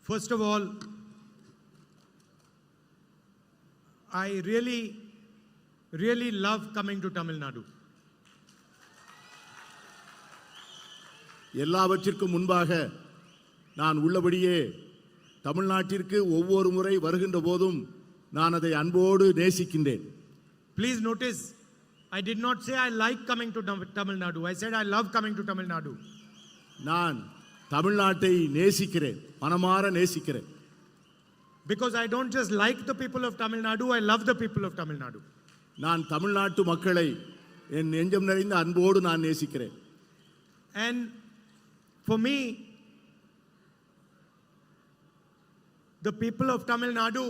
First of all, I really love coming to Tamil Nadu. எல்லாவற்றிற்கும் முன்பாக நான் உள்ளபடியே தமிழ்நாட்டிற்கு ஒவ்வொரு முறை வருகின்ற போதும் நான் அதை அன்போடு நேசிக்கின்றேன். Please notice, I did not say I like coming to Tamil Nadu. I said I love coming to Tamil Nadu. நான் தமிழ்நாட்டை நேசிக்கிறேன், மனமார நேசிக்கிறேன். Because I don't just like the people of Tamil Nadu, I love the people of Tamil Nadu. நான் தமிழ்நாட்டு மக்களை என் நெஞ்சம் நிறைந்த அன்போடு நான் நேசிக்கிறேன். And for me, the people of Tamil Nadu,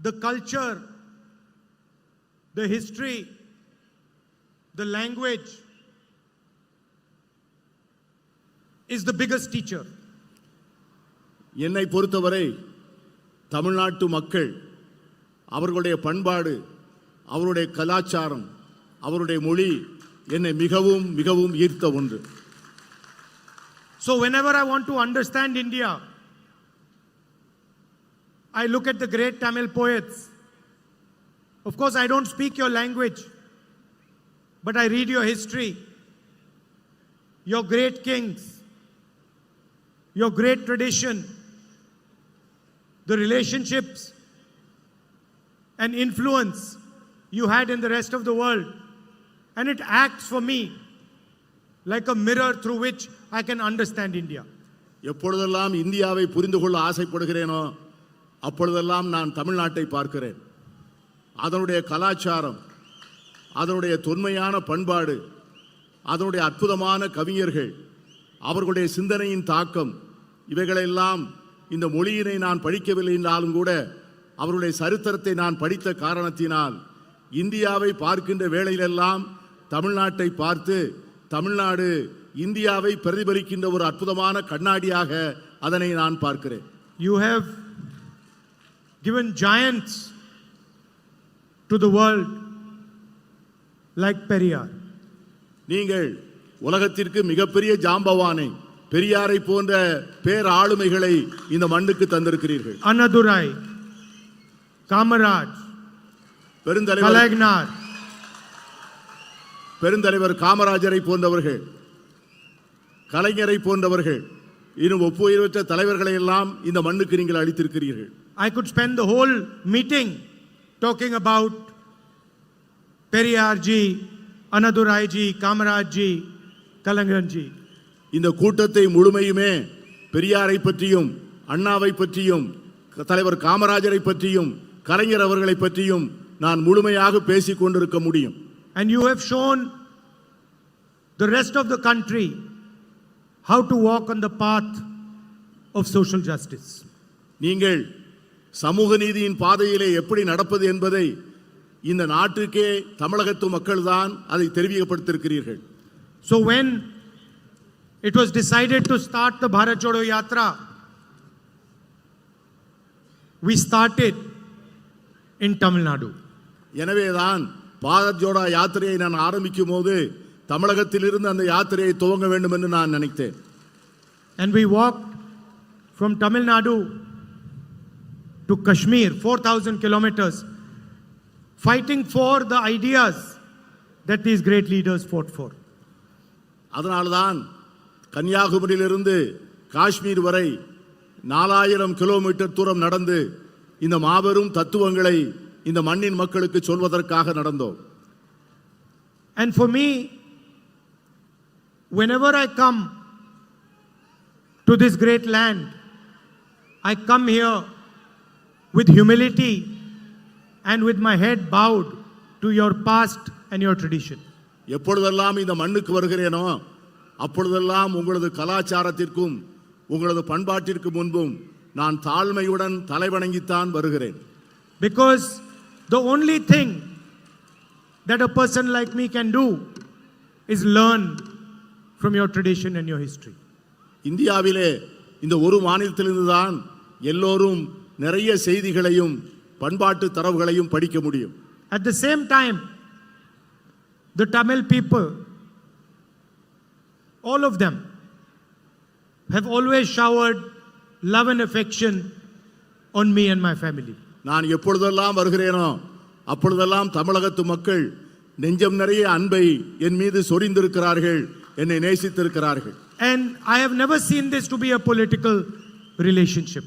the culture, the history, the language is the biggest teacher. என்னை பொறுத்தவரை தமிழ்நாட்டு மக்கள், அவர்களுடைய பண்பாடு, அவருடைய கலாச்சாரம், அவருடைய மொழி என்னை மிகவும் மிகவும் ஈர்த்த ஒன்று. So whenever I want to understand India, I look at the great Tamil poets. Of course, I don't speak your language, but I read your history, your great kings, your great tradition, the relationships and influence you had in the rest of the world. And it acts for me like a mirror through which I can understand India. எப்பொழுதெல்லாம் இந்தியாவை புரிந்து கொள்ள ஆசைப்படுகிறேனோ அப்பொழுதெல்லாம் நான் தமிழ்நாட்டை பார்க்கிறேன். அதனுடைய கலாச்சாரம், அதனுடைய தொன்மையான பண்பாடு, அதனுடைய அற்புதமான கவிஞர்கள், அவர்களுடைய சிந்தனையின் தாக்கம், இவைகளெல்லாம் இந்த மொழியினை நான் படிக்கவில்லை என்றாலும் கூட அவருடைய சரித்திரத்தை நான் படித்த காரணத்தினால் இந்தியாவை பார்க்கின்ற வேளையிலெல்லாம் தமிழ்நாட்டை பார்த்து தமிழ்நாடு இந்தியாவை பிரதிபலிக்கின்ற ஒரு அற்புதமான கண்ணாடியாக அதனை நான் பார்க்கிறேன். You have given giants to the world like Periyar. நீங்கள் உலகத்திற்கு மிகப்பெரிய ஜாம்பவானை, பெரியாரை போன்ற பேர் ஆளுமைகளை இந்த மண்ணுக்கு தந்திருக்கிறீர்கள். Annadurai, Kamaraj, Kalaignnar, பெருந்தலைவர் காமராஜரை போன்றவர்கள், கலைஞரை போன்றவர்கள், இன்னும் ஒப்புயர்வற்ற தலைவர்களை எல்லாம் இந்த மண்ணுக்கு நீங்கள் அளித்திருக்கிறீர்கள். I could spend the whole meeting talking about Periyar ji, Annadurai ji, Kamaraj ji, Kalaignnar ji. இந்த கூட்டத்தை முழுமையுமே பெரியாரை பற்றியும், அண்ணாவை பற்றியும், தலைவர் காமராஜரை பற்றியும், கலைஞர் அவர்களை பற்றியும் நான் முழுமையாக பேசிக் கொண்டிருக்க முடியும். And you have shown the rest of the country how to walk on the path of social justice. நீங்கள் சமூக நீதியின் பாதையிலே எப்படி நடப்பது என்பதை இந்த நாட்டுக்கே தமிழகத்து மக்கள்தான் அதை தெரிவிக்கப்படுத்தியிருக்கிறீர்கள். So when it was decided to start the Bharat Jodo Yatra, we started in Tamil Nadu. எனவேதான் பாரத் ஜோடோ யாத்திரையை நான் ஆரம்பிக்கும் போது தமிழகத்திலிருந்து அந்த யாத்திரையை துவங்க வேண்டும் என்று நான் நினைத்தேன். And we walked from Tamil Nadu to Kashmir, 4,000 kilometers, fighting for the ideas that these great leaders fought for. அதனால்தான் கன்னியாகுமரியிலிருந்து காஷ்மீர் வரை 4000 கிலோமீட்டர் தூரம் நடந்து இந்த மாபெரும் தத்துவங்களை இந்த மண்ணின் மக்களுக்கு சொல்வதற்காக நடந்தோம். And for me, whenever I come to this great land, I come here with humility and with my head bowed to your past and your tradition. எப்பொழுதெல்லாம் இந்த மண்ணுக்கு வருகிறேனோ அப்பொழுதெல்லாம் உங்களது கலாச்சாரத்திற்கும் உங்களது பண்பாட்டிற்கு முன்பும் நான் தாழ்மையுடன் தலைவணங்கித்தான் வருகிறேன். Because the only thing that a person like me can do is learn from your tradition and your history. இந்தியாவிலே இந்த ஒரு மாநிலத்திலிருந்து தான் எல்லோரும் நிறைய செய்திகளையும் பண்பாட்டு தரவுகளையும் படிக்க முடியும். At the same time, the Tamil people, all of them, have always showered love and affection on me and my family. நான் எப்பொழுதெல்லாம் வருகிறேனோ அப்பொழுதெல்லாம் தமிழகத்து மக்கள் நெஞ்சம் நிறைய அன்பை என் மீது சொரிந்திருக்கிறார்கள், என்னை நேசித்திருக்கிறார்கள். And I have never seen this to be a political relationship.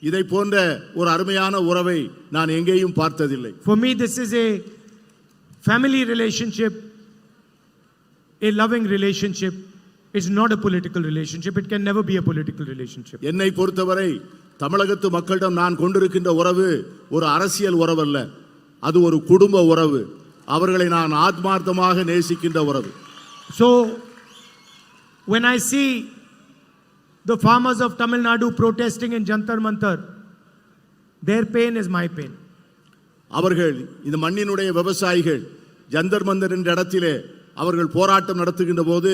இதை போன்ற ஒரு அருமையான உறவை நான் எங்கேயும் பார்த்ததில்லை. For me, this is a family relationship, a loving relationship. It's not a political relationship. It can never be a political relationship. என்னை பொறுத்தவரை தமிழகத்து மக்களிடம் நான் கொண்டிருக்கின்ற உறவு ஒரு அரசியல் உறவு அல்ல, அது ஒரு குடும்ப உறவு. அவர்களை நான் ஆத்மார்த்தமாக நேசிக்கின்ற உறவு. So, when I see the farmers of Tamil Nadu protesting in Jantar Mantar, their pain is my pain. அவர்கள் இந்த மண்ணினுடைய விவசாயிகள் ஜந்தர் மந்தர் என்ற இடத்திலே அவர்கள் போராட்டம் நடத்துகின்ற போது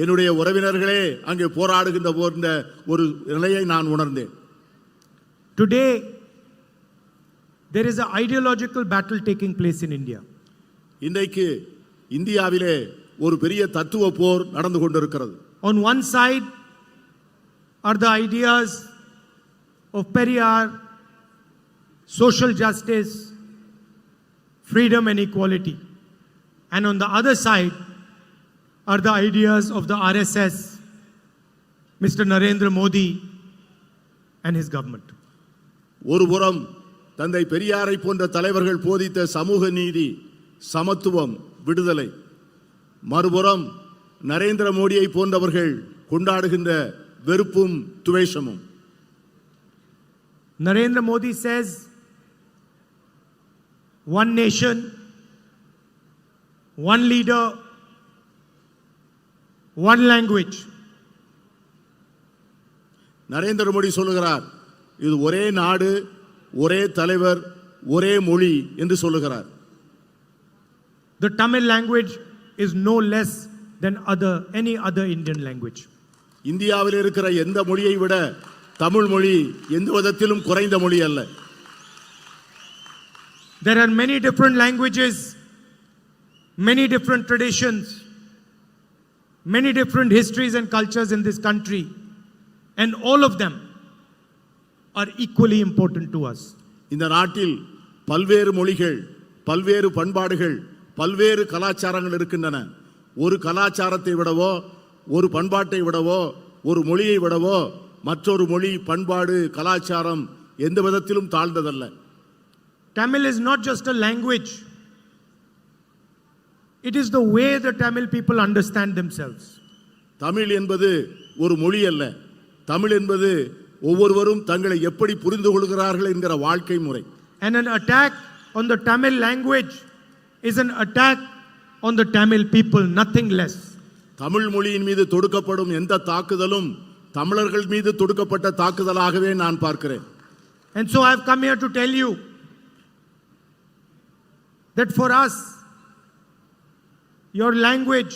என்னுடைய உறவினர்களே அங்கே போராடுகின்ற போன்ற ஒரு நிலையை நான் உணர்ந்தேன். Today, there is an ideological battle taking place in India. இன்றைக்கு இந்தியாவிலே ஒரு பெரிய தத்துவ போர் நடந்து கொண்டிருக்கிறது. On one side are the ideas of Periyar, social justice, freedom and equality. And on the other side are the ideas of the RSS, Mr. Narendra Modi and his government. ஒரு புறம் தந்தை பெரியாரை போன்ற தலைவர்கள் போதித்த சமூக நீதி, சமத்துவம், விடுதலை, மறுபுறம் நரேந்திர மோடியை போன்றவர்கள் கொண்டாடுகின்ற வெறுப்பும் துவேஷமும். Narendra Modi says, one nation, one leader, one language. Narendra Modi சொல்லுகிறார், இது ஒரே நாடு, ஒரே தலைவர், ஒரே மொழி என்று சொல்லுகிறார். The Tamil language is no less than any other Indian language. இந்தியாவில் இருக்கிற எந்த மொழியை விட தமிழ் மொழி எந்த விதத்திலும் குறைந்த மொழி அல்ல. There are many different languages, many different traditions, many different histories and cultures in this country, and all of them are equally important to us. இந்த நாட்டில் பல்வேறு மொழிகள், பல்வேறு பண்பாடுகள், பல்வேறு கலாச்சாரங்கள் இருக்கின்றன. ஒரு கலாச்சாரத்தை விடவோ, ஒரு பண்பாட்டை விடவோ, ஒரு மொழியை விடவோ மற்றொரு மொழி, பண்பாடு, கலாச்சாரம் எந்த விதத்திலும் தாழ்ந்ததல்ல. Tamil is not just a language. It is the way the Tamil people understand themselves. Tamil என்பது ஒரு மொழி அல்ல. தமிழ் என்பது ஒவ்வொருவரும் தங்களை எப்படி புரிந்து கொள்கிறார்கள் என்கிற வாழ்க்கை முறை. And an attack on the Tamil language is an attack on the Tamil people, nothing less. Tamil மொழியின் மீது தொடுக்கப்படும் எந்த தாக்குதலும் தமிழர்கள் மீது தொடுக்கப்பட்ட தாக்குதலாகவே நான் பார்க்கிறேன். And so I have come here to tell you that for us, your language,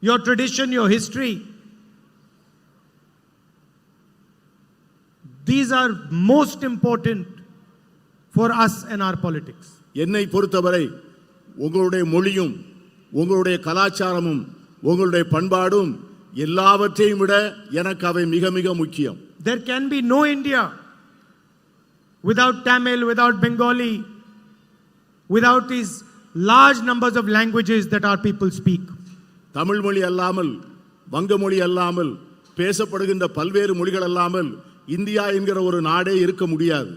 your tradition, your history, these are most important for us and our politics. என்னை பொறுத்தவரை உங்களுடைய மொழியும் உங்களுடைய கலாச்சாரமும் உங்களுடைய பண்பாடும் எல்லாவற்றையும் விட எனக்கு அவை மிக மிக முக்கியம். There can be no India without Tamil, without Bengali, without these large numbers of languages that our people speak. Tamil மொழி அல்லாமல், வங்க மொழி அல்லாமல், பேசப்படுகின்ற பல்வேறு மொழிகள் அல்லாமல் இந்தியா என்கிற ஒரு நாடே இருக்க முடியாது.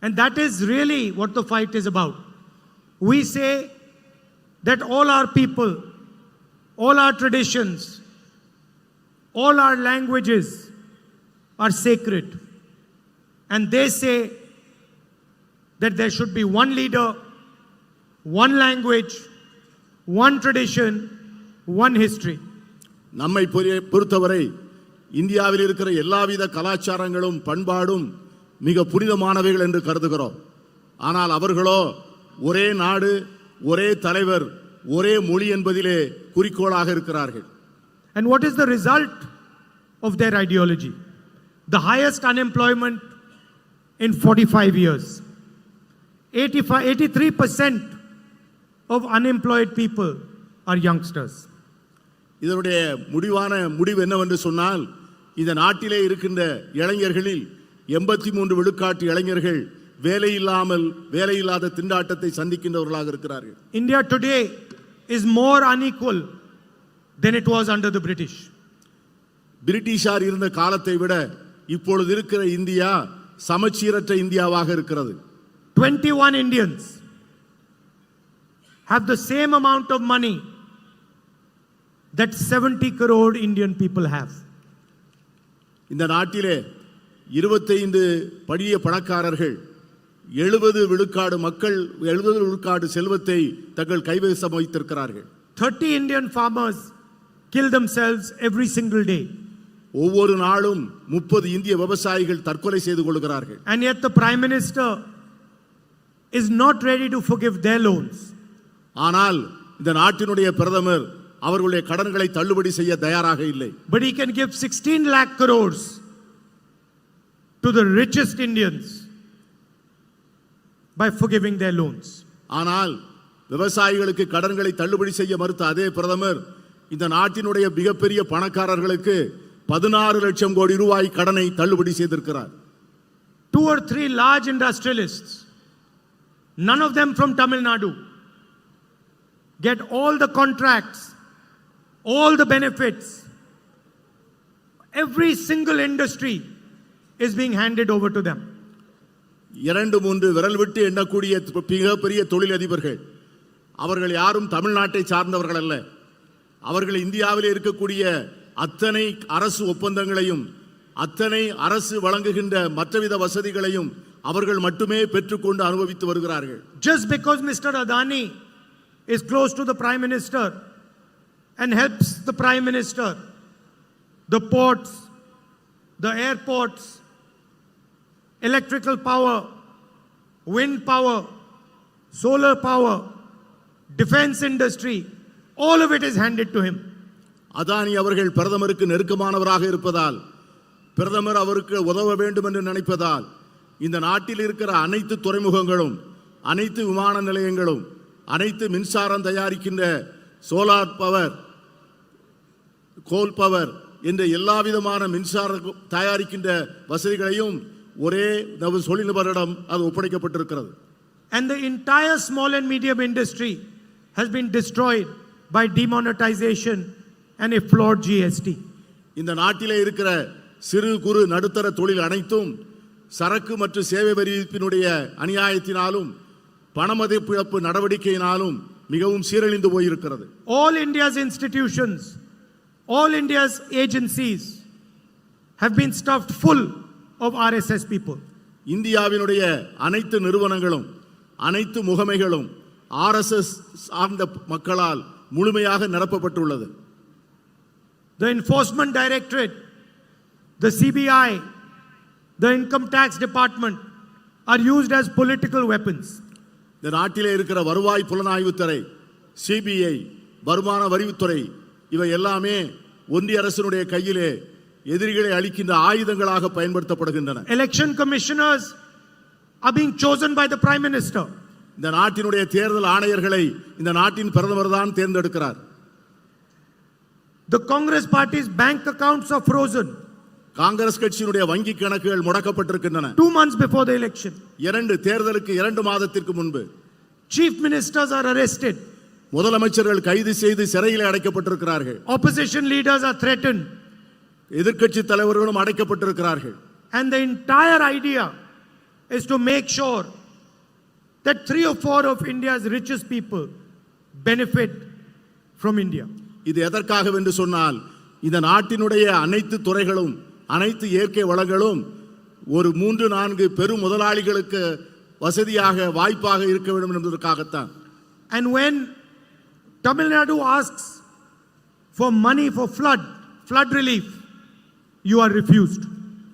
And that is really what the fight is about. We say that all our people, all our traditions, all our languages are sacred. And they say that there should be one leader, one language, one tradition, one history. நம்மை பொறுத்தவரை இந்தியாவில் இருக்கிற எல்லாவித கலாச்சாரங்களும் பண்பாடும் மிக புனிதமானவைகள் என்று கருதுகிறோம். ஆனால் அவர்களோ ஒரே நாடு, ஒரே தலைவர், ஒரே மொழி என்பதிலே குறிக்கோளாக இருக்கிறார்கள். And what is the result of their ideology? The highest unemployment in 45 years. 83% of unemployed people are youngsters. இதனுடைய முடிவு என்னவென்று சொன்னால் இந்த நாட்டிலே இருக்கின்ற இளைஞர்களில் 83 விழுக்காட்டு இளைஞர்கள் வேலையில்லாத திண்டாட்டத்தை சந்திக்கின்றவர்களாக இருக்கிறார்கள். India today is more unequal than it was under the British. பிரிட்டிஷார் இருந்த காலத்தை விட இப்பொழுது இருக்கிற இந்தியா சமச்சீரற்ற இந்தியாவாக இருக்கிறது. 21 Indians have the same amount of money that 70 crore Indian people have. இந்த நாட்டிலே 25 படிய பணக்காரர்கள் 70 விழுக்காடு மக்கள் 70 விழுக்காடு செல்வத்தை தங்கள் கைவசம் வைத்திருக்கிறார்கள். 30 Indian farmers kill themselves every single day. ஒவ்வொரு நாளும் 30 இந்திய விவசாயிகள் தற்கொலை செய்து கொள்கிறார்கள். And yet the Prime Minister is not ready to forgive their loans. ஆனால் இந்த நாட்டினுடைய பிரதமர் அவர்களுடைய கடன்களை தள்ளுபடி செய்ய தயாராக இல்லை. But he can give 16 lakh crores to the richest Indians by forgiving their loans. ஆனால் விவசாயிகளுக்கு கடன்களை தள்ளுபடி செய்ய மறுத்த அதே பிரதமர் இந்த நாட்டினுடைய மிகப்பெரிய பணக்காரர்களுக்கு 16 லட்சம் கோடி ரூபாய் கடனை தள்ளுபடி செய்திருக்கிறார். 2 or 3 large industrialists, none of them from Tamil Nadu, get all the contracts, all the benefits. Every single industry is being handed over to them. 2-3 விரல் விட்டு எண்ணக்கூடிய மிகப்பெரிய தொழிலதிபர்கள் அவர்கள் யாரும் தமிழ்நாட்டை சார்ந்தவர்கள் அல்ல. அவர்கள் இந்தியாவில் இருக்கக்கூடிய அத்தனை அரசு ஒப்பந்தங்களையும் அத்தனை அரசு வழங்குகின்ற மற்றவித வசதிகளையும் அவர்கள் மட்டுமே பெற்றுக்கொண்டு அனுபவித்து வருகிறார்கள். Just because Mr. Adani is close to the Prime Minister and helps the Prime Minister, the ports, the airports, electrical power, wind power, solar power, defense industry, all of it is handed to him. Adani அவர்கள் பிரதமருக்கு நெருக்கமானவராக இருப்பதால் பிரதமர் அவருக்கு உதவ வேண்டும் என்று நினைப்பதால் இந்த நாட்டில் இருக்கிற அனைத்து துறைமுகங்களும் அனைத்து விமான நிலையங்களும் அனைத்து மின்சாரம் தயாரிக்கின்ற சோலார் பவர் கோல் பவர் என்ற எல்லா விதமான மின்சார தயாரிக்கின்ற வசதிகளையும் ஒரே தொழில்நபரிடம் அது ஒப்படைக்கப்பட்டிருக்கிறது. And the entire small and medium industry has been destroyed by demonetization and a flawed GST. இந்த நாட்டிலே இருக்கிற சிறு குறு நடுத்தர தொழில் அனைத்தும் சரக்கு மற்றும் சேவை வரி விதிப்பினுடைய அநியாயத்தினாலும் பணமதிப்பிழப்பு நடவடிக்கையினாலும் மிகவும் சீரழிந்து போயிருக்கிறது. All India's institutions, all India's agencies have been stuffed full of RSS people. இந்தியாவினுடைய அனைத்து நிறுவனங்களும் அனைத்து முகமைகளும் RSS சார்ந்த மக்களால் முழுமையாக நிரப்பப்பட்டுள்ளது. The Enforcement Directorate, the CBI, the Income Tax Department are used as political weapons. இந்த நாட்டிலே இருக்கிற வருவாய் புலனாய்வுத்துறை, CBI, வருமான வரித்துறை இவை எல்லாமே ஒன்றிய அரசினுடைய கையிலே எதிரிகளை அழிக்கின்ற ஆயுதங்களாக பயன்படுத்தப்படுகின்றன. Election commissioners are being chosen by the Prime Minister. இந்த நாட்டினுடைய தேர்தல் ஆணையர்களை இந்த நாட்டின் பிரதமர் தான் தேர்ந்தெடுக்கிறார். The Congress party's bank accounts are frozen. Congress கட்சியினுடைய வங்கி கணக்குகள் முடக்கப்பட்டிருக்கின்றன. 2 months before the election. தேர்தலுக்கு 2 மாதத்திற்கு முன்பு. Chief ministers are arrested. முதலமைச்சர்கள் கைது செய்து சிறையில் அடைக்கப்பட்டிருக்கிறார்கள். Opposition leaders are threatened. எதிர்க்கட்சி தலைவர்களும் அடைக்கப்பட்டிருக்கிறார்கள். And the entire idea is to make sure that 3 or 4 of India's richest people benefit from India. இது எதற்காக என்று சொன்னால் இந்த நாட்டினுடைய அனைத்து துறைகளும் அனைத்து இயற்கை வளங்களும் ஒரு 3-4 பெரும் முதலாளிகளுக்கு வசதியாக வாய்ப்பாக இருக்க வேண்டும் என்பதற்காகத்தான். And when Tamil Nadu asks for money for flood relief, you are refused.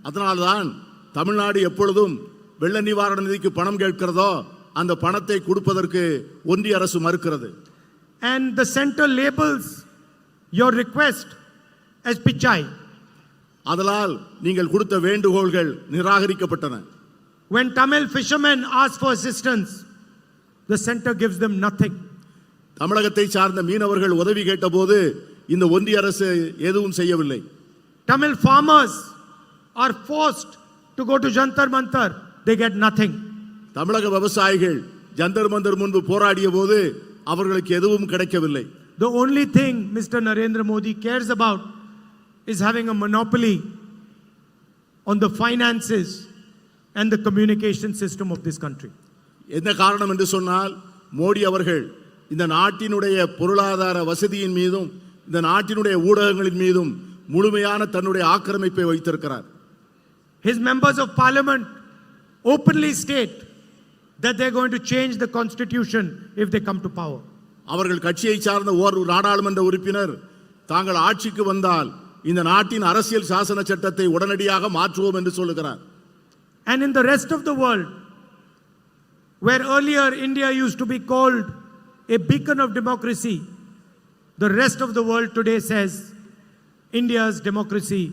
அதனால்தான் தமிழ்நாடு எப்பொழுதும் வெள்ள நிவாரண நிதிக்கு பணம் கேட்கிறதோ அந்த பணத்தை கொடுப்பதற்கு ஒன்றிய அரசு மறுக்கிறது. And the center labels your request as pichai. அதனால் நீங்கள் கொடுத்த வேண்டுகோள்கள் நிராகரிக்கப்பட்டன. When Tamil fishermen ask for assistance, the center gives them nothing. தமிழகத்தை சார்ந்த மீனவர்கள் உதவி கேட்டபோது இந்த ஒன்றிய அரசு எதுவும் செய்யவில்லை. Tamil farmers are forced to go to Jantar Mantar. They get nothing. தமிழக விவசாயிகள் ஜந்தர் மந்தர் முன்பு போராடிய போது அவர்களுக்கு எதுவும் கிடைக்கவில்லை. The only thing Mr. Narendra Modi cares about is having a monopoly on the finances and the communication system of this country. என்ன காரணம் என்று சொன்னால் மோடி அவர்கள் இந்த நாட்டினுடைய பொருளாதார வசதியின் மீதும் இந்த நாட்டினுடைய ஊடகங்களின் மீதும் முழுமையான தன்னுடைய ஆக்கிரமிப்பை வைத்திருக்கிறார். His members of parliament openly state that they're going to change the constitution if they come to power. அவர்கள் கட்சியை சார்ந்த ஒரு நாடாளுமன்ற உறுப்பினர் தாங்கள் ஆட்சிக்கு வந்தால் இந்த நாட்டின் அரசியல் சாசன சட்டத்தை உடனடியாக மாற்றுவோம் என்று சொல்லுகிறார். And in the rest of the world, where earlier India used to be called a beacon of democracy, the rest of the world today says India's democracy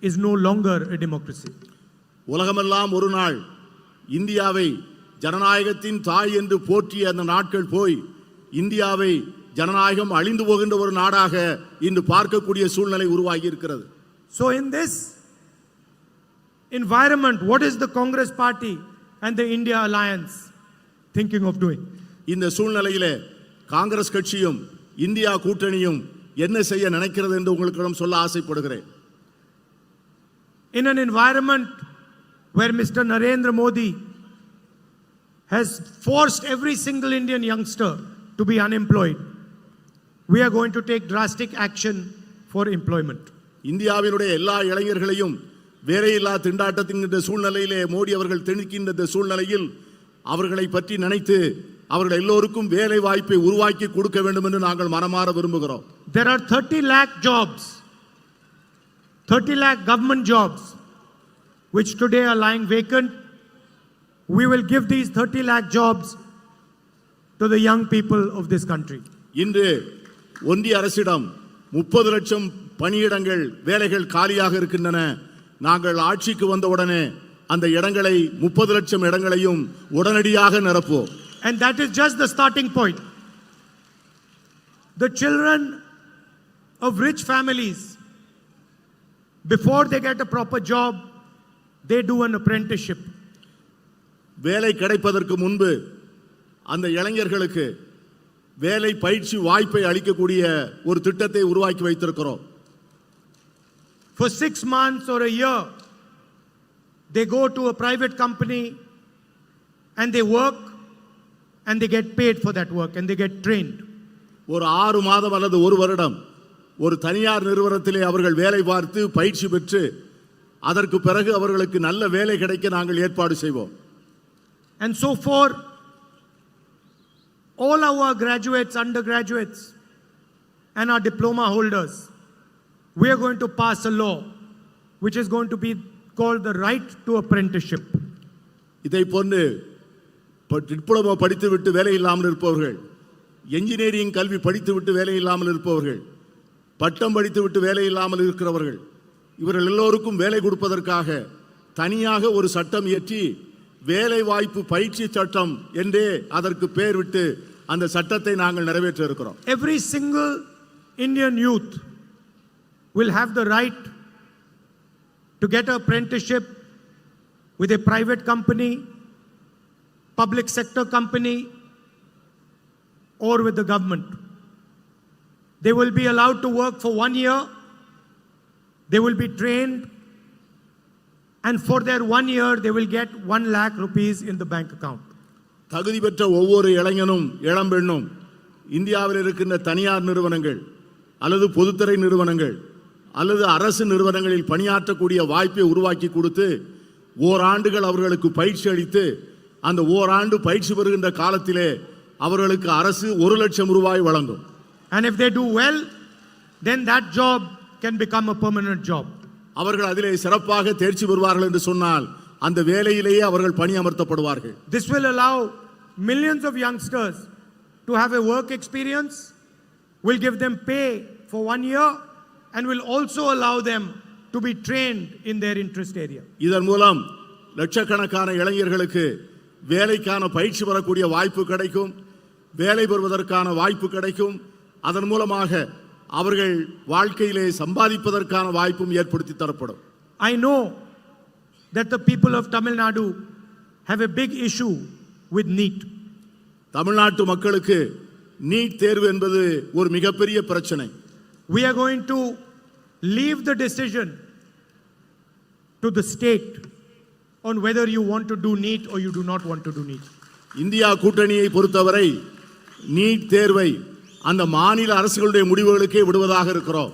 is no longer a democracy. உலகமெல்லாம் ஒரு நாள் இந்தியாவை ஜனநாயகத்தின் தாய் என்று போற்றிய அந்த நாட்கள் போய் இந்தியாவை ஜனநாயகம் அழிந்து போகின்ற ஒரு நாடாக இன்று பார்க்கக்கூடிய சூழ்நிலை உருவாகி இருக்கிறது. So in this environment, what is the Congress party and the India alliance thinking of doing? இந்த சூழ்நிலையிலே காங்கிரஸ் கட்சியும் இந்தியா கூட்டணியும் என்ன செய்ய நினைக்கிறது என்று உங்களுக்கு சொல்ல ஆசைப்படுகிறேன். In an environment where Mr. Narendra Modi has forced every single Indian youngster to be unemployed, we are going to take drastic action for employment. இந்தியாவினுடைய எல்லா இளைஞர்களையும் வேலையில்லா திண்டாட்டத்தின் சூழ்நிலையிலே மோடி அவர்கள் திணிக்கின்ற சூழ்நிலையில் அவர்களை பற்றி நினைத்து அவர்கள் எல்லோருக்கும் வேலை வாய்ப்பை உருவாக்கி கொடுக்க வேண்டும் என்று நாங்கள் மனமாற விரும்புகிறோம். There are 30 lakh jobs, 30 lakh government jobs which today are lying vacant. We will give these 30 lakh jobs to the young people of this country. இன்று ஒன்றிய அரசிடம் 30 லட்சம் பணியிடங்கள் வேலைகள் காலியாக இருக்கின்றன. நாங்கள் ஆட்சிக்கு வந்தவுடனே அந்த இடங்களை 30 லட்சம் இடங்களையும் உடனடியாக நிரப்புவோம். And that is just the starting point. The children of rich families, before they get a proper job, they do an apprenticeship. வேலை கிடைப்பதற்கு முன்பு அந்த இளைஞர்களுக்கு வேலை பயிற்சி வாய்ப்பை அளிக்கக்கூடிய ஒரு திட்டத்தை உருவாக்கி வைத்திருக்கிறோம். For 6 months or a year, they go to a private company and they work and they get paid for that work and they get trained. ஒரு 6 மாதம் அல்லது ஒரு வருடம் ஒரு தனியார் நிறுவனத்திலே அவர்கள் வேலை பார்த்து பயிற்சி பெற்று அதற்கு பிறகு அவர்களுக்கு நல்ல வேலை கிடைக்க நாங்கள் ஏற்பாடு செய்வோம். And so for all our graduates, undergraduates and our diploma holders, we are going to pass a law which is going to be called the right to apprenticeship. இதை போன்று டிப்ளமோ படித்துவிட்டு வேலை இல்லாமல் இருப்பவர்கள், என்ஜினியரிங் கல்வி படித்துவிட்டு வேலை இல்லாமல் இருப்பவர்கள், பட்டம் படித்துவிட்டு வேலை இல்லாமல் இருக்கிறவர்கள், இவர்கள் எல்லோருக்கும் வேலை கொடுப்பதற்காக தனியாக ஒரு சட்டம் இயற்றி வேலை வாய்ப்பு பயிற்சி சட்டம் என்றே அதற்கு பெயர் விட்டு அந்த சட்டத்தை நாங்கள் நிறைவேற்ற இருக்கிறோம். Every single Indian youth will have the right to get an apprenticeship with a private company, public sector company, or with the government. They will be allowed to work for 1 year. They will be trained, and for their 1 year, they will get 1 lakh rupees in the bank account. தகுதி பெற்ற ஒவ்வொரு இளைஞனும் இளம்பெண்ணும் இந்தியாவில் இருக்கின்ற தனியார் நிறுவனங்கள் அல்லது பொதுத்துறை நிறுவனங்கள் அல்லது அரசு நிறுவனங்களில் பணியாற்றக்கூடிய வாய்ப்பை உருவாக்கி கொடுத்து ஓராண்டுகள் அவர்களுக்கு பயிற்சி அளித்து அந்த ஓராண்டு பயிற்சி பெறுகின்ற காலத்திலே அவர்களுக்கு அரசு 1 லட்சம் ரூபாய் வழங்கும். And if they do well, then that job can become a permanent job. அவர்கள் அதிலே சிறப்பாக தேர்ச்சி பெறுவார்கள் என்று சொன்னால் அந்த வேலையிலேயே அவர்கள் பணி அமர்த்தப்படுவார்கள். This will allow millions of youngsters to have a work experience, will give them pay for 1 year, and will also allow them to be trained in their interest area. இதன் மூலம் லட்சக்கணக்கான இளைஞர்களுக்கு வேலைக்கான பயிற்சி பெறக்கூடிய வாய்ப்பு கிடைக்கும், வேலை பெறுவதற்கான வாய்ப்பு கிடைக்கும். அதன் மூலமாக அவர்கள் வாழ்க்கையிலே சம்பாதிப்பதற்கான வாய்ப்பும் ஏற்படுத்தி தரப்படும். I know that the people of Tamil Nadu have a big issue with NEET. தமிழ்நாட்டு மக்களுக்கு நீட் தேர்வு என்பது ஒரு மிகப்பெரிய பிரச்சனை. We are going to leave the decision to the state on whether you want to do NEET or you do not want to do NEET. India கூட்டணியை பொறுத்தவரை NEET தேர்வை அந்த மாநில அரசுகளுடைய முடிவுகளுக்கே விடுவதாக இருக்கிறோம்.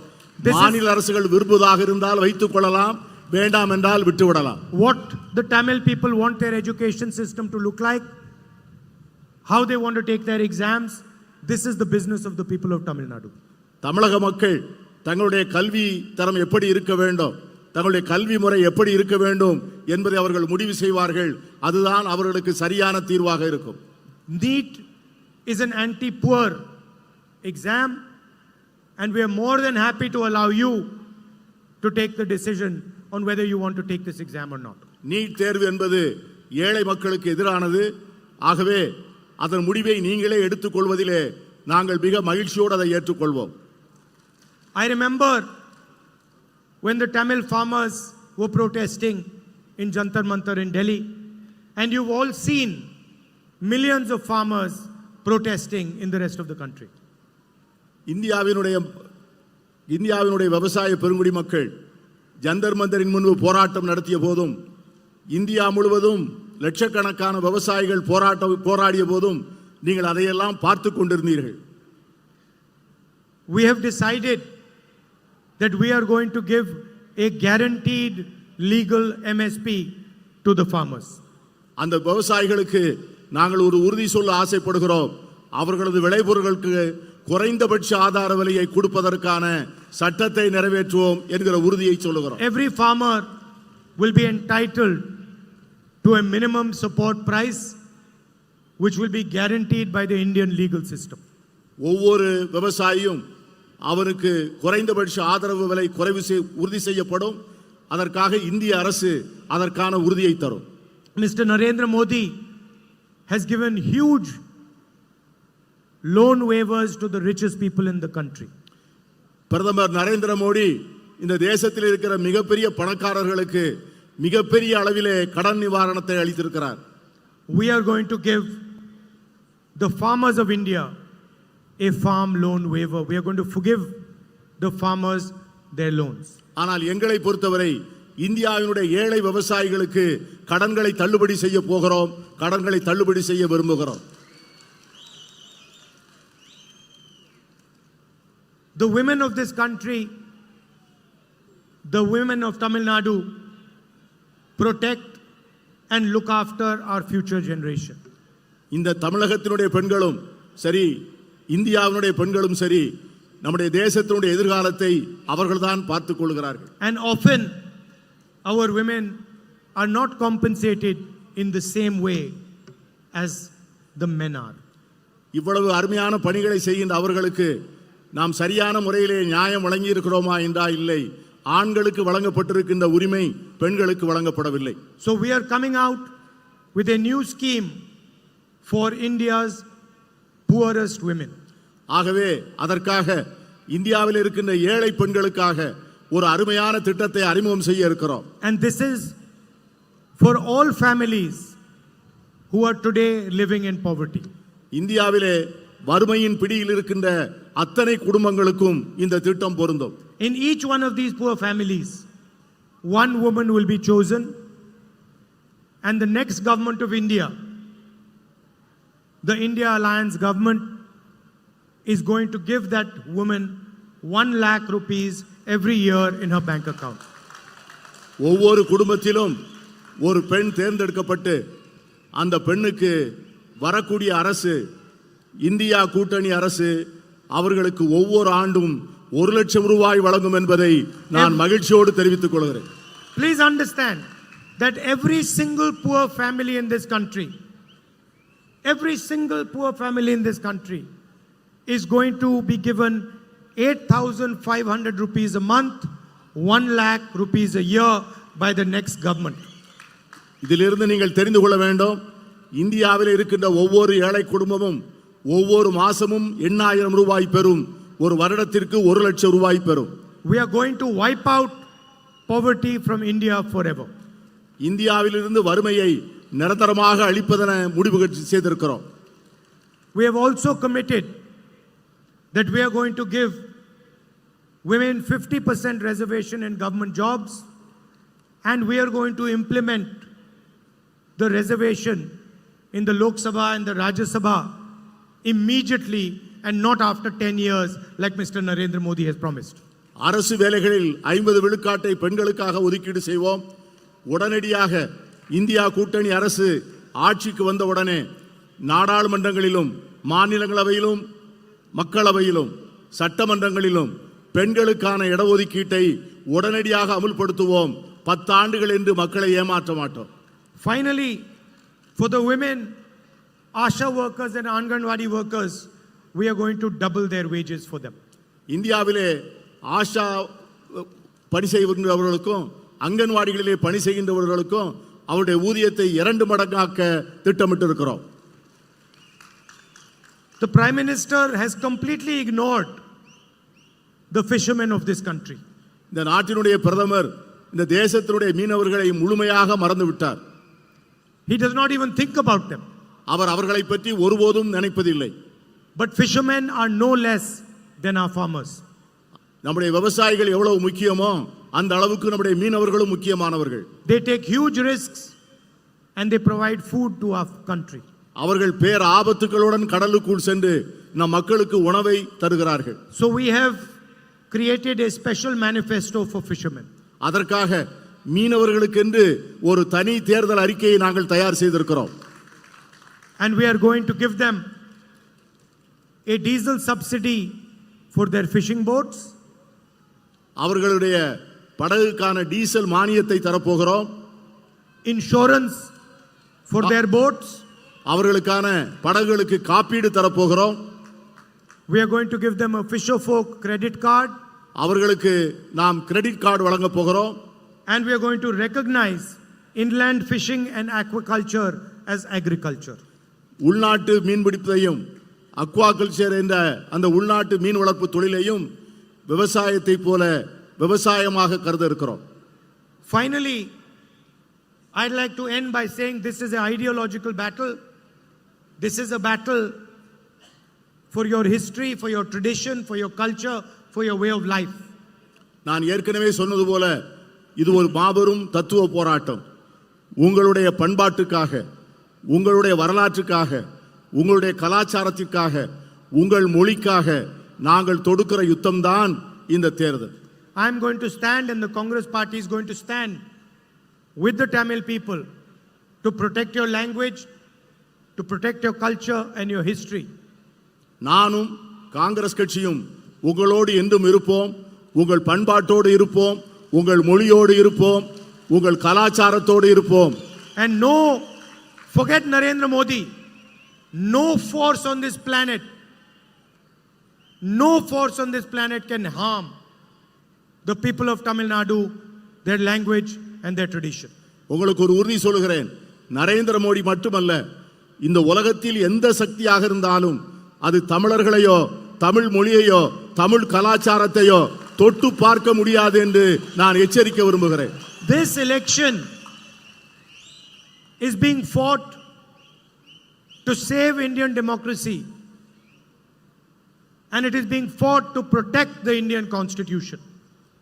மாநில அரசுகள் விரும்புவதாக இருந்தால் வைத்துக் கொள்ளலாம், வேண்டாம் என்றால் விட்டுவிடலாம். What the Tamil people want their education system to look like, how they want to take their exams, this is the business of the people of Tamil Nadu. தமிழக மக்கள் தங்களுடைய கல்வி தரம் எப்படி இருக்க வேண்டும், தங்களுடைய கல்வி முறை எப்படி இருக்க வேண்டும் என்பதை அவர்கள் முடிவு செய்வார்கள். அதுதான் அவர்களுக்கு சரியான தீர்வாக இருக்கும். NEET is an anti-poor exam, and we are more than happy to allow you to take the decision on whether you want to take this exam or not. NEET தேர்வு என்பது ஏழை மக்களுக்கு எதிரானது. ஆகவே அதன் முடிவை நீங்களே எடுத்துக்கொள்வதிலே நாங்கள் மிக மகிழ்ச்சியோடு அதை ஏற்றுக்கொள்வோம். I remember when the Tamil farmers were protesting in Jantar Mantar in Delhi, and you've all seen millions of farmers protesting in the rest of the country. இந்தியாவினுடைய விவசாய பெருங்குடி மக்கள் ஜந்தர் மந்தரின் முன்பு போராட்டம் நடத்திய போதும், இந்தியா முழுவதும் லட்சக்கணக்கான விவசாயிகள் போராடிய போதும் நீங்கள் அதையெல்லாம் பார்த்து கொண்டிருந்தீர்கள். We have decided that we are going to give a guaranteed legal MSP to the farmers. அந்த விவசாயிகளுக்கு நாங்கள் ஒரு உறுதி சொல்ல ஆசைப்படுகிறோம். அவர்களது விளைபொருட்களுக்கு குறைந்தபட்ச ஆதார விலையை கொடுப்பதற்கான சட்டத்தை நிறைவேற்றுவோம் என்கிற உறுதியை சொல்லுகிறோம். Every farmer will be entitled to a minimum support price which will be guaranteed by the Indian legal system. ஒவ்வொரு விவசாயியும் அவருக்கு குறைந்தபட்ச ஆதரவு விலை உறுதி செய்யப்படும். அதற்காக இந்திய அரசு அதற்கான உறுதியை தரும். Mr. Narendra Modi has given huge loan waivers to the richest people in the country. பிரதமர் நரேந்திர மோடி இந்த தேசத்தில் இருக்கிற மிகப்பெரிய பணக்காரர்களுக்கு மிகப்பெரிய அளவிலே கடன் நிவாரணத்தை அளித்திருக்கிறார். We are going to give the farmers of India a farm loan waiver. We are going to forgive the farmers their loans. ஆனால் எங்களை பொறுத்தவரை இந்தியாவினுடைய ஏழை விவசாயிகளுக்கு கடன்களை தள்ளுபடி செய்ய போகிறோம், கடன்களை தள்ளுபடி செய்ய விரும்புகிறோம். The women of this country, the women of Tamil Nadu, protect and look after our future generation. இந்த தமிழகத்தினுடைய பெண்களும் சரி, இந்தியாவினுடைய பெண்களும் சரி, நம்முடைய தேசத்தினுடைய எதிர்காலத்தை அவர்கள்தான் பார்த்துக் கொள்கிறார்கள். And often our women are not compensated in the same way as the men are. இவ்வளவு அருமையான பணிகளை செய்கின்ற அவர்களுக்கு நாம் சரியான முறையிலே நியாயம் வழங்கி இருக்கிறோமா என்றால் இல்லை. ஆண்களுக்கு வழங்கப்பட்டிருக்கின்ற உரிமை பெண்களுக்கு வழங்கப்படவில்லை. So we are coming out with a new scheme for India's poorest women. ஆகவே அதற்காக இந்தியாவில் இருக்கின்ற ஏழை பெண்களுக்காக ஒரு அருமையான திட்டத்தை அறிமுகம் செய்ய இருக்கிறோம். And this is for all families who are today living in poverty. இந்தியாவிலே வறுமையின் பிடியில் இருக்கின்ற அத்தனை குடும்பங்களுக்கும் இந்த திட்டம் பொருந்தும். In each one of these poor families, one woman will be chosen, and the next government of India, the India Alliance government, is going to give that woman 1 lakh rupees every year in her bank account. ஒவ்வொரு குடும்பத்திலும் ஒரு பெண் தேர்ந்தெடுக்கப்பட்டு அந்த பெண்ணுக்கு வரக்கூடிய அரசு, India கூட்டணி அரசு அவர்களுக்கு ஒவ்வொரு ஆண்டும் 1 லட்சம் ரூபாய் வழங்கும் என்பதை நான் மகிழ்ச்சியோடு தெரிவித்துக் கொள்கிறேன். Please understand that every single poor family in this country, every single poor family in this country is going to be given 8,500 rupees a month, 1 lakh rupees a year by the next government. இதிலிருந்து நீங்கள் தெரிந்து கொள்ள வேண்டும், இந்தியாவில் இருக்கின்ற ஒவ்வொரு ஏழை குடும்பமும் ஒவ்வொரு மாசமும் 8,000 ரூபாய் பெறும் ஒரு வருடத்திற்கு 1 லட்சம் ரூபாய் பெறும். We are going to wipe out poverty from India forever. இந்தியாவிலிருந்து வறுமையை நிரந்தரமாக அழிப்பதென முடிவு செய்திருக்கிறோம். We have also committed that we are going to give women 50% reservation in government jobs, and we are going to implement the reservation in the Lok Sabha and the Rajya Sabha immediately and not after 10 years like Mr. Narendra Modi has promised. அரசு வேலைகளில் 50 விழுக்காட்டை பெண்களுக்காக ஒதுக்கீடு செய்வோம். உடனடியாக India கூட்டணி அரசு ஆட்சிக்கு வந்த உடனே நாடாளுமன்றங்களிலும் மாநிலங்களவையிலும் மக்களவையிலும் சட்டமன்றங்களிலும் பெண்களுக்கான இடஒதுக்கீட்டை உடனடியாக அமுல்படுத்துவோம். 10 ஆண்டுகள் என்று மக்களை ஏமாற்ற மாட்டோம். Finally, for the women, ASHA workers and Anganwadi workers, we are going to double their wages for them. இந்தியாவிலே ஆஷா பணி செய்கின்றவர்களுக்கும் அங்கன்வாடிகளிலே பணி செய்கின்றவர்களுக்கும் அவருடைய ஊதியத்தை 2 மடங்காக்க திட்டமிட்டிருக்கிறோம். The Prime Minister has completely ignored the fishermen of this country. இந்த நாட்டினுடைய பிரதமர் இந்த தேசத்தினுடைய மீனவர்களை முழுமையாக மறந்து விட்டார். He does not even think about them. அவர் அவர்களை பற்றி ஒருபோதும் நினைப்பதில்லை. But fishermen are no less than our farmers. நம்முடைய விவசாயிகள் எவ்வளவு முக்கியமோ அந்த அளவுக்கு நம்முடைய மீனவர்களும் முக்கியமானவர்கள். They take huge risks and they provide food to our country. அவர்கள் பேர் ஆபத்துகளுடன் கடலுக்குள் சென்று நம் மக்களுக்கு உணவை தருகிறார்கள். So we have created a special manifesto for fishermen. அதற்காக மீனவர்களுக்கென்று ஒரு தனி தேர்தல் அறிக்கையை நாங்கள் தயார் செய்திருக்கிறோம். And we are going to give them a diesel subsidy for their fishing boats. அவர்களுடைய படகுக்கான டீசல் மானியத்தை தரப்போகிறோம். Insurance for their boats. அவர்களுக்கான படகுகளுக்கு காப்பீடு தரப்போகிறோம். We are going to give them a Fisher Folk credit card. அவர்களுக்கு நாம் கிரெடிட் கார்டு வழங்க போகிறோம். And we are going to recognize inland fishing and aquaculture as agriculture. உள்நாட்டு மீன்பிடிப்பதையும் aquaculture என்ற அந்த உள்நாட்டு மீன் வளர்ப்பு தொழிலையும் விவசாயத்தை போல விவசாயமாக கருத இருக்கிறோம். Finally, I'd like to end by saying this is an ideological battle. This is a battle for your history, for your tradition, for your culture, for your way of life. நான் ஏற்கனவே சொன்னது போல இது ஒரு மாபெரும் தத்துவ போராட்டம். உங்களுடைய பண்பாட்டுக்காக, உங்களுடைய வரலாற்றுக்காக, உங்களுடைய கலாச்சாரத்திற்காக, உங்கள் மொழிக்காக நாங்கள் தொடுக்கிற யுத்தம்தான் இந்த தேர்தல். I am going to stand and the Congress party is going to stand with the Tamil people to protect your language, to protect your culture and your history. நானும் காங்கிரஸ் கட்சியும் உங்களோடு என்றும் இருப்போம். உங்கள் பண்பாட்டோடு இருப்போம், உங்கள் மொழியோடு இருப்போம், உங்கள் கலாச்சாரத்தோடு இருப்போம். And no, forget Narendra Modi, no force on this planet, no force on this planet can harm the people of Tamil Nadu, their language and their tradition. உங்களுக்கு ஒரு உறுதி சொல்கிறேன், நரேந்திர மோடி மட்டுமல்ல, இந்த உலகத்தில் எந்த சக்தியாக இருந்தாலும் அது தமிழர்களையோ தமிழ் மொழியையோ தமிழ் கலாச்சாரத்தையோ தொட்டு பார்க்க முடியாது என்று நான் எச்சரிக்க விரும்புகிறேன். This election is being fought to save Indian democracy, and it is being fought to protect the Indian Constitution.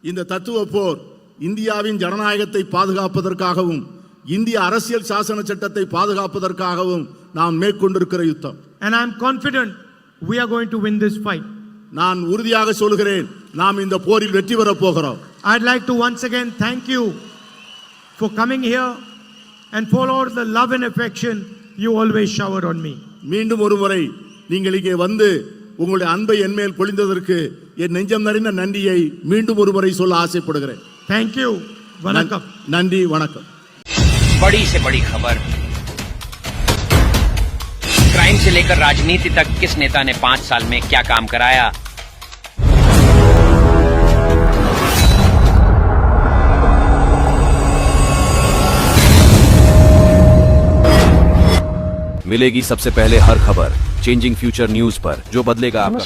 இந்த தத்துவ போர் இந்தியாவின் ஜனநாயகத்தை பாதுகாப்பதற்காகவும் இந்திய அரசியல் சாசன சட்டத்தை பாதுகாப்பதற்காகவும் நாம் மேற்கொண்டிருக்கிற யுத்தம். And I am confident we are going to win this fight. நான் உறுதியாக சொல்கிறேன், நாம் இந்த போரில் வெற்றி பெறப் போகிறோம். I'd like to once again thank you for coming here and for all the love and affection you always shower on me. மீண்டும் ஒரு முறை நீங்கள் இங்கே வந்து உங்களுடைய அன்பை என்மேல் பொழிந்ததற்கு என் நெஞ்சம் நிறைந்த நன்றியை மீண்டும் ஒரு முறை சொல்ல ஆசைப்படுகிறேன். Thank you. வணக்கம். நன்றி, வணக்கம். बड़ी से बड़ी खबर, क्राइम से लेकर राजनीति तक किस नेता ने 5 साल में क्या काम कराया। मिलेगी सबसे पहले हर खबर चेंजिंग फ्यूचर न्यूज पर, जो बदलेगा आपका